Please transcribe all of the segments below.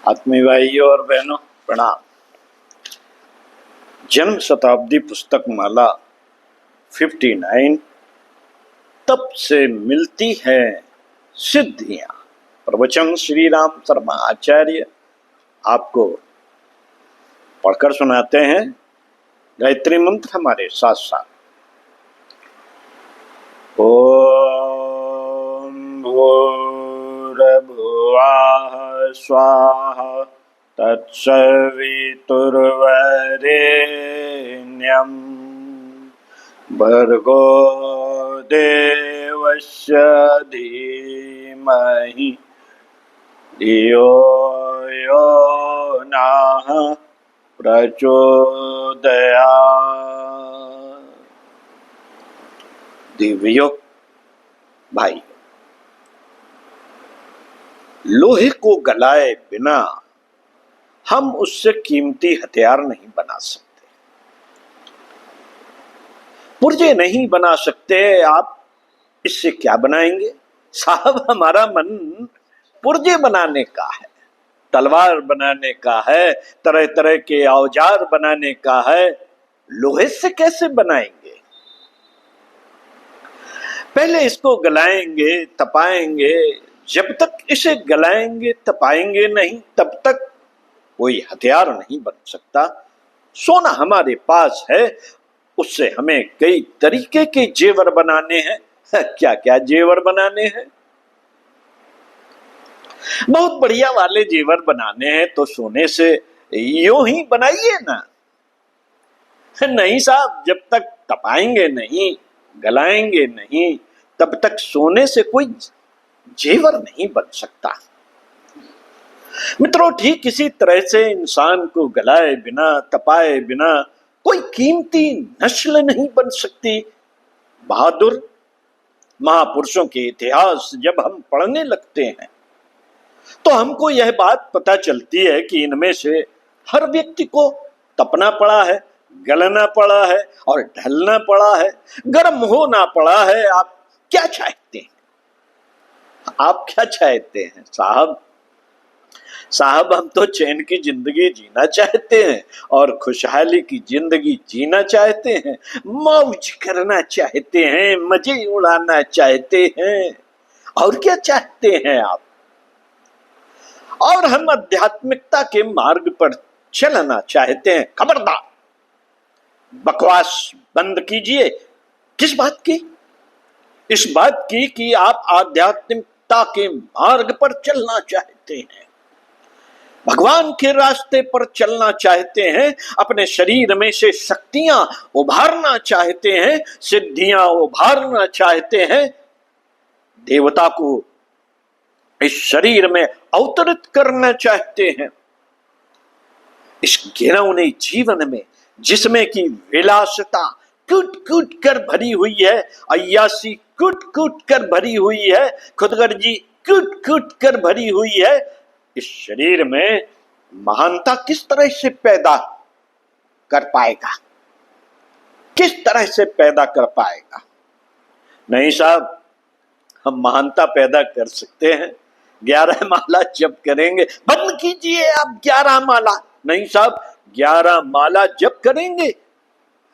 आत्मीय भाइयों और बहनों प्रणाम। जन्म शताब्दी पुस्तक माला 59 तप से मिलती है सिद्धियां। प्रवचन श्री राम शर्मा आचार्य आपको पढ़कर सुनाते हैं। गायत्री मंत्र हमारे साथ साथ। ओम भूर्भुवः स्वाहा तत्सवितुर्वरेण्यं भर्गो देवस्य धीमहि धियो यो नः प्रचोदयात्। दिव्यो भाई, लोहे को गलाए बिना हम उससे कीमती हथियार नहीं बना सकते, पुर्जे नहीं बना सकते। आप इससे क्या बनाएंगे साहब? हमारा मन पुर्जे बनाने का है, तलवार बनाने का है, तरह तरह के औजार बनाने का है। लोहे से कैसे बनाएंगे? पहले इसको गलाएंगे, तपाएंगे। जब तक इसे गलाएंगे तपाएंगे नहीं, तब तक कोई हथियार नहीं बन सकता। सोना हमारे पास है, उससे हमें कई तरीके के जेवर बनाने हैं। क्या क्या जेवर बनाने हैं? बहुत बढ़िया वाले जेवर बनाने हैं तो सोने से यूं ही बनाइए ना। नहीं साहब, जब तक तपाएंगे नहीं, गलाएंगे नहीं, तब तक सोने से कोई जेवर नहीं बन सकता। मित्रों, ठीक इसी तरह से इंसान को गलाए बिना, तपाए बिना कोई कीमती नस्ल नहीं बन सकती। बहादुर महापुरुषों के इतिहास जब हम पढ़ने लगते हैं तो हमको यह बात पता चलती है कि इनमें से हर व्यक्ति को तपना पड़ा है, गलना पड़ा है और ढलना पड़ा है, गर्म होना पड़ा है। आप क्या चाहते हैं? आप क्या चाहते हैं साहब? साहब, हम तो चैन की जिंदगी जीना चाहते हैं और खुशहाली की जिंदगी जीना चाहते हैं, मौज करना चाहते हैं, मजे उड़ाना चाहते हैं। और क्या चाहते हैं आप? और हम आध्यात्मिकता के मार्ग पर चलना चाहते हैं। खबरदार, बकवास बंद कीजिए। किस बात की? इस बात की कि आप आध्यात्मिकता के मार्ग पर चलना चाहते हैं, भगवान के रास्ते पर चलना चाहते हैं, अपने शरीर में से शक्तियां उभारना चाहते हैं, सिद्धियां उभारना चाहते हैं, देवता को इस शरीर में अवतरित करना चाहते हैं। इस घिनौने जीवन में जिसमें की विलासिता कूट कूट कर भरी हुई है, अय्यासी कूट कूट कर भरी हुई है, खुदगर्जी कूट कूट कर भरी हुई है, इस शरीर में महानता किस तरह से पैदा कर पाएगा? किस तरह से पैदा कर पाएगा? नहीं साहब, हम महानता पैदा कर सकते हैं 11 माला जप करेंगे। बंद कीजिए आप 11 माला। नहीं साहब, 11 माला जप करेंगे,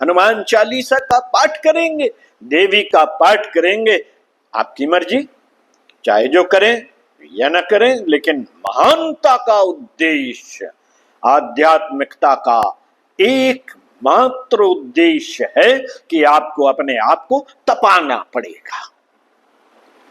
हनुमान चालीसा का पाठ करेंगे, देवी का पाठ करेंगे। आपकी मर्जी, चाहे जो करें या न करें, लेकिन महानता का उद्देश्य, आध्यात्मिकता का एकमात्र उद्देश्य है कि आपको अपने आप को तपाना पड़ेगा।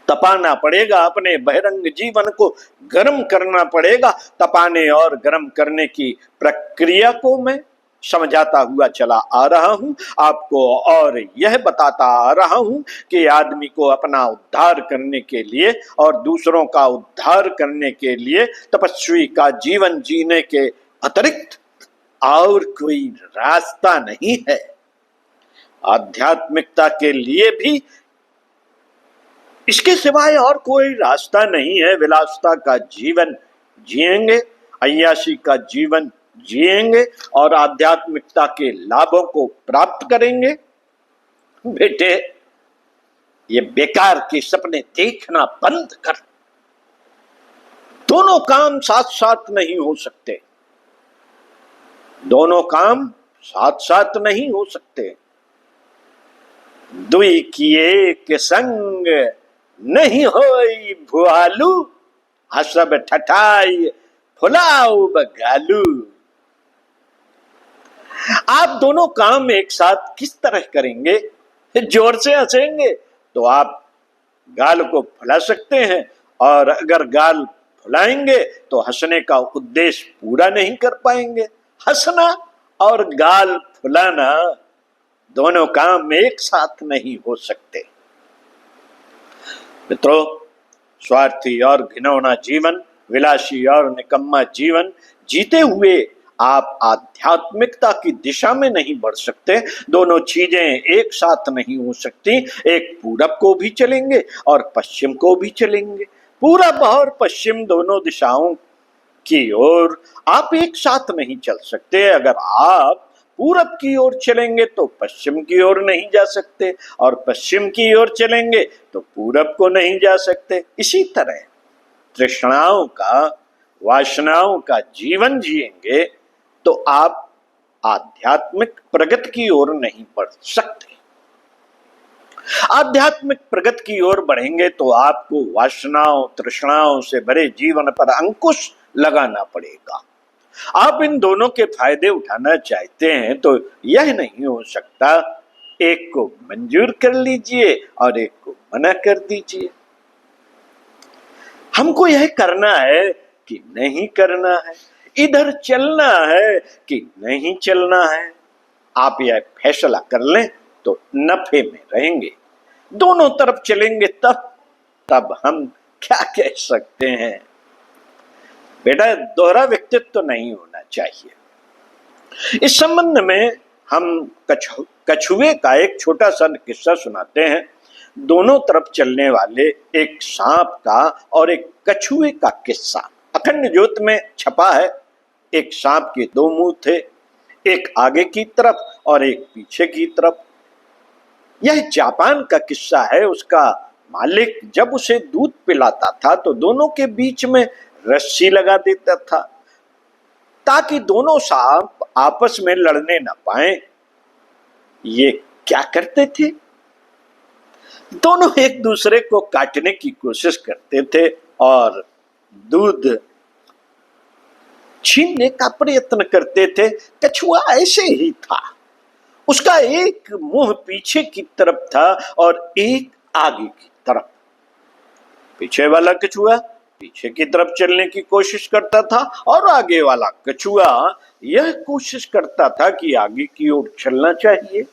तपाना पड़ेगा, अपने बहिरंग जीवन को गर्म करना पड़ेगा। तपाने और गर्म करने की प्रक्रिया को मैं समझाता हुआ चला आ रहा हूं आपको, और यह बताता आ रहा हूं कि आदमी को अपना उद्धार करने के लिए और दूसरों का उद्धार करने के लिए तपस्वी का जीवन जीने के अतिरिक्त और कोई रास्ता नहीं है। आध्यात्मिकता के लिए भी इसके सिवाय और कोई रास्ता नहीं है। विलासिता का जीवन जिएंगे, अय्याशी का जीवन जिएंगे और आध्यात्मिकता के लाभों को प्राप्त करेंगे। बेटे, ये बेकार के सपने देखना बंद कर। दोनों काम साथ साथ नहीं हो सकते, दोनों काम साथ साथ नहीं हो सकते। दुई किए के संग नहीं होई भुआलू, हसब ठठाई फुलाऊ बगालू। आप दोनों काम एक साथ किस तरह करेंगे? जोर से हंसेंगे तो आप गाल को फुला सकते हैं, और अगर गाल फुलाएंगे तो हंसने का उद्देश्य पूरा नहीं कर पाएंगे। हंसना और गाल फुलाना दोनों काम एक साथ नहीं हो सकते। मित्रों, स्वार्थी और घिनौना जीवन, विलासी और निकम्मा जीवन जीते हुए आप आध्यात्मिकता की दिशा में नहीं बढ़ सकते। दोनों चीजें एक साथ नहीं हो सकती। एक पूरब को भी चलेंगे और पश्चिम को भी चलेंगे। पूरब और पश्चिम दोनों दिशाओं की ओर आप एक साथ नहीं चल सकते। अगर आप पूरब की ओर चलेंगे तो पश्चिम की ओर नहीं जा सकते, और पश्चिम की ओर चलेंगे तो पूरब को नहीं जा सकते। इसी तरह तृष्णाओं का, वासनाओं का जीवन जिएंगे तो आप आध्यात्मिक प्रगति की ओर नहीं बढ़ सकते। आध्यात्मिक प्रगति की ओर बढ़ेंगे तो आपको वासनाओं, तृष्णाओं से भरे जीवन पर अंकुश लगाना पड़ेगा। आप इन दोनों के फायदे उठाना चाहते हैं तो यह नहीं हो सकता एक को मंजूर कर लीजिए और एक को मना कर दीजिए। हमको यह करना है कि नहीं करना है, इधर चलना है कि नहीं चलना है, आप यह फैसला कर लें तो नफे में रहेंगे। दोनों तरफ चलेंगे तब हम क्या कह सकते हैं? बेटा, दोहरा व्यक्तित्व तो नहीं होना चाहिए। इस संबंध में हम कछुए का एक छोटा सा किस्सा सुनाते हैं। दोनों तरफ चलने वाले एक सांप का और एक कछुए का किस्सा अखंड ज्योत में छपा है। एक सांप के दो मुंह थे, एक आगे की तरफ और एक पीछे की तरफ। यह जापान का किस्सा है। उसका मालिक जब उसे दूध पिलाता था तो दोनों के बीच में रस्सी लगा देता था ताकि दोनों सांप आपस में लड़ने न पाए। ये क्या करते थे? दोनों एक दूसरे को काटने की कोशिश करते थे और दूध छीनने का प्रयत्न करते थे। कछुआ ऐसे ही था। उसका एक मुंह पीछे की तरफ था और एक आगे की तरफ। पीछे वाला कछुआ पीछे की तरफ चलने की कोशिश करता था और आगे वाला कछुआ यह कोशिश करता था कि आगे की ओर चलना चाहिए।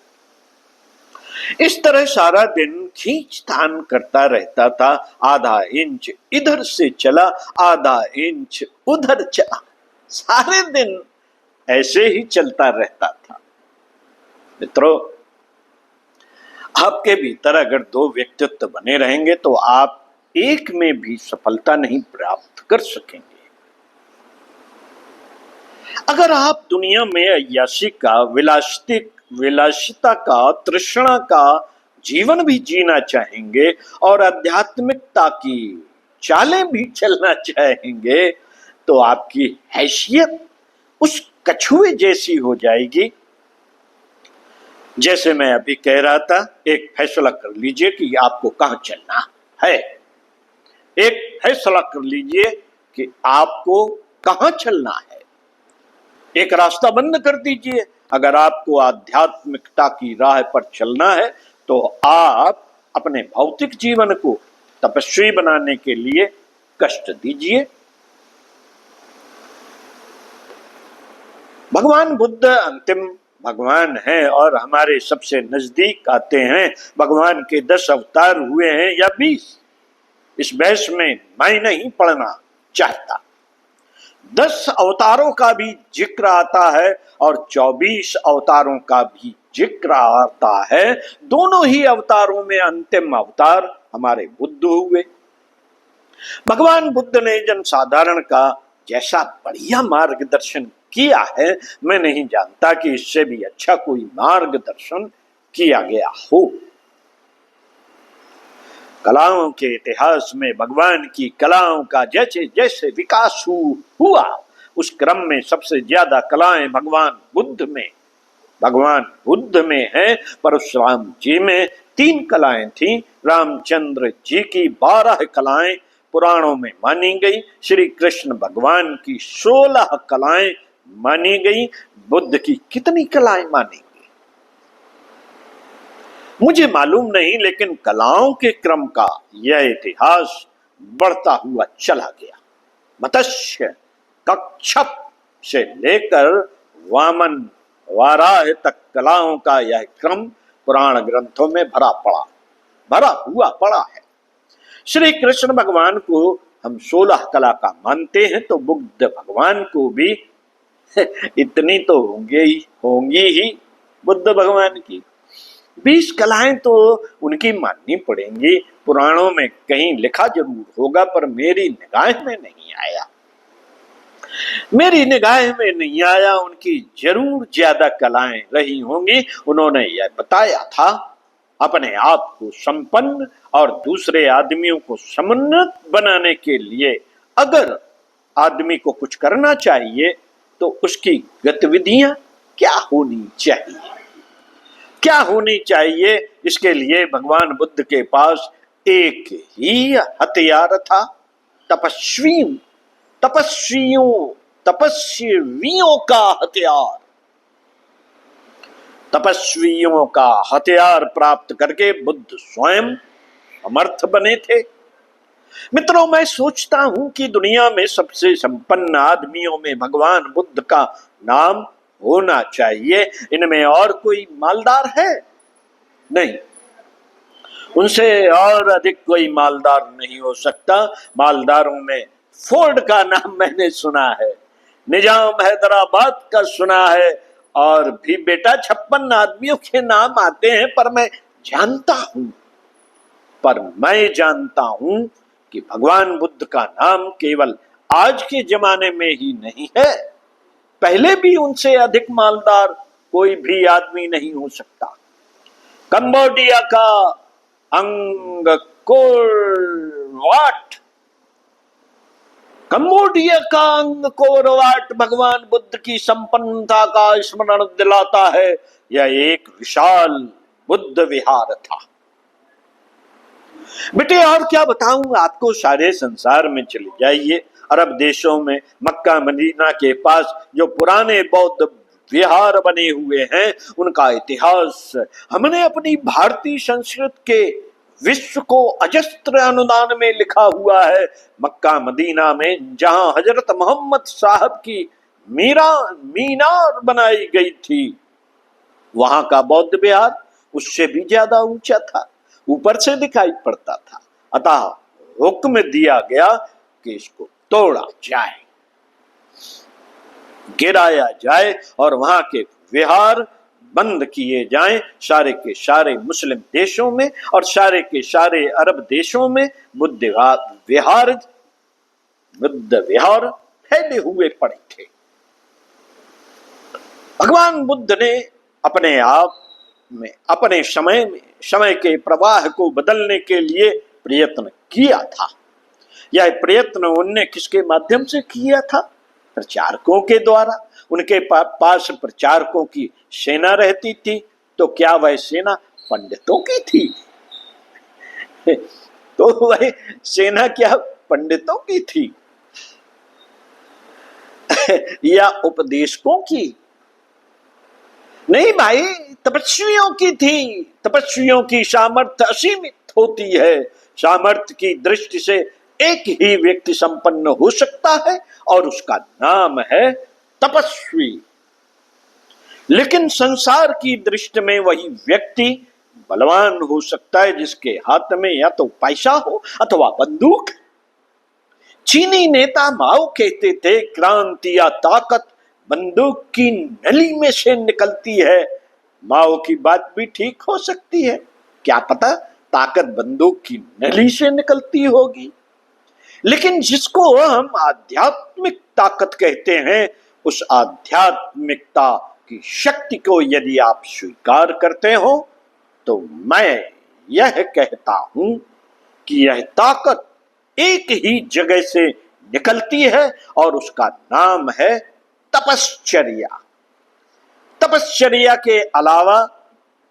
इस तरह सारा दिन खींचतान करता रहता था। आधा इंच इधर से चला, आधा इंच उधर चला। सारे दिन ऐसे ही चलता रहता था। मित्रों, आपके भीतर अगर दो व्यक्तित्व बने रहेंगे तो आप एक में भी सफलता नहीं प्राप्त कर सकेंगे। अगर आप दुनिया में अय्याशी का, विलासिता का, तृष्णा का जीवन भी जीना चाहेंगे और आध्यात्मिकता की चालें भी चलना चाहेंगे तो आपकी हैसियत उस कछुए जैसी हो जाएगी। जैसे मैं अभी कह रहा था, एक फैसला कर लीजिए कि आपको कहां चलना है। एक फैसला कर लीजिए कि आपको कहां चलना है। एक रास्ता बंद कर दीजिए। अगर आपको आध्यात्मिकता की राह पर चलना है तो आप अपने भौतिक जीवन को तपस्वी बनाने के लिए कष्ट दीजिए। भगवान बुद्ध अंतिम भगवान हैं और हमारे सबसे नजदीक आते हैं। भगवान के 10 अवतार हुए हैं या 20, इस बहस में मैं नहीं पढ़ना चाहता। 10 अवतारों का भी जिक्र आता है और 24 अवतारों का भी जिक्र आता है। दोनों ही अवतारों में अंतिम अवतार हमारे बुद्ध हुए। भगवान बुद्ध ने जनसाधारण का जैसा बढ़िया मार्गदर्शन किया है, मैं नहीं जानता कि इससे भी अच्छा कोई मार्गदर्शन किया गया हो। कलाओं के इतिहास में भगवान की कलाओं का जैसे जैसे विकास हुआ, उस क्रम में सबसे ज्यादा कलाएं भगवान बुद्ध में है। परशुराम जी में 3 कलाएं थीं। रामचंद्र जी की 12 कलाएं पुराणों में मानी गई। श्री कृष्ण भगवान की 16 कलाएं मानी गई। बुद्ध की कितनी कलाएं मानी गई मुझे मालूम नहीं, लेकिन कलाओं के क्रम का यह इतिहास बढ़ता हुआ चला गया। मत्स्य कच्छप से लेकर वामन वाराह तक कलाओं का यह क्रम पुराण ग्रंथों में भरा हुआ पड़ा है। श्री कृष्ण भगवान को हम 16 कला का मानते हैं, तो बुद्ध भगवान को भी इतनी तो होंगी ही बुद्ध भगवान की। 20 कलाएं तो उनकी माननी पड़ेंगी। पुराणों में कहीं लिखा जरूर होगा, पर मेरी निगाह में नहीं आया। उनकी जरूर ज्यादा कलाएं रही होंगी। उन्होंने यह बताया था, अपने आप को संपन्न और दूसरे आदमियों को समुन्नत बनाने के लिए अगर आदमी को कुछ करना चाहिए तो उसकी गतिविधियां क्या होनी चाहिए। इसके लिए भगवान बुद्ध के पास एक ही हथियार था, तपस्वियों का हथियार प्राप्त करके बुद्ध स्वयं समर्थ बने थे। मित्रों, मैं सोचता हूं कि दुनिया में सबसे संपन्न आदमियों में भगवान बुद्ध का नाम होना चाहिए। इनमें और कोई मालदार है? नहीं, उनसे और अधिक कोई मालदार नहीं हो सकता। मालदारों में फोर्ड का नाम मैंने सुना है, निजाम हैदराबाद का सुना है, और भी बेटा 56 आदमियों के नाम आते हैं। पर मैं जानता हूं कि भगवान बुद्ध का नाम केवल आज के जमाने में ही नहीं है, पहले भी उनसे अधिक मालदार कोई भी आदमी नहीं हो सकता। कंबोडिया का अंगकोर वाट भगवान बुद्ध की संपन्नता का स्मरण दिलाता है। यह एक विशाल बुद्ध विहार था। बेटे, और क्या बताऊं आपको, सारे संसार में चले जाइए, अरब देशों में मक्का मदीना के पास जो पुराने बौद्ध विहार बने हुए हैं, उनका इतिहास हमने अपनी भारतीय संस्कृति के विश्व को अजस्त्र अनुदान में लिखा हुआ है। मक्का मदीना में जहां हजरत मोहम्मद साहब की मीनार बनाई गई थी, वहां का बौद्ध विहार उससे भी ज्यादा ऊंचा था, ऊपर से दिखाई पड़ता था। अतः हुक्म दिया गया कि इसको तोड़ा जाए, गिराया जाए और वहां के विहार बंद किए जाएं। सारे के सारे मुस्लिम देशों में और सारे के सारे अरब देशों में बुद्ध विहार फैले हुए पड़े थे। भगवान बुद्ध ने अपने आप में, अपने समय के प्रवाह को बदलने के लिए प्रयत्न किया था। यह प्रयत्न उनने किसके माध्यम से किया था? प्रचारकों के द्वारा। उनके पास प्रचारकों की सेना रहती थी, तो क्या वह सेना पंडितों की थी? तो वह सेना क्या पंडितों की थी या उपदेशकों की? नहीं भाई, तपस्वियों की थी। तपस्वियों की सामर्थ्य असीमित होती है। सामर्थ्य की दृष्टि से एक ही व्यक्ति संपन्न हो सकता है और उसका नाम है तपस्वी। लेकिन संसार की दृष्टि में वही व्यक्ति बलवान हो सकता है जिसके हाथ में या तो पैसा हो अथवा बंदूक। चीनी नेता माओ कहते थे, क्रांति या ताकत बंदूक की नली में से निकलती है। माओ की बात भी ठीक हो सकती है, क्या पता ताकत बंदूक की नली से निकलती होगी। लेकिन जिसको हम आध्यात्मिक ताकत कहते हैं, उस आध्यात्मिकता की शक्ति को यदि आप स्वीकार करते हो, तो मैं यह कहता हूं कि यह ताकत एक ही जगह से निकलती है और उसका नाम है तपश्चर्या। तपश्चर्या के अलावा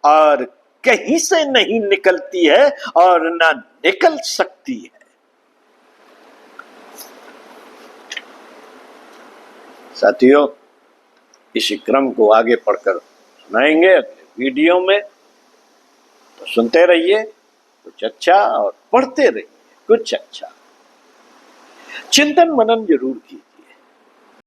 और कहीं से नहीं निकलती है और ना निकल सकती है। साथियों, इसी क्रम को आगे पढ़कर सुनाएंगे अगले वीडियो में, तो सुनते रहिए कुछ अच्छा और पढ़ते रहिए कुछ अच्छा। चिंतन मनन जरूर कीजिए।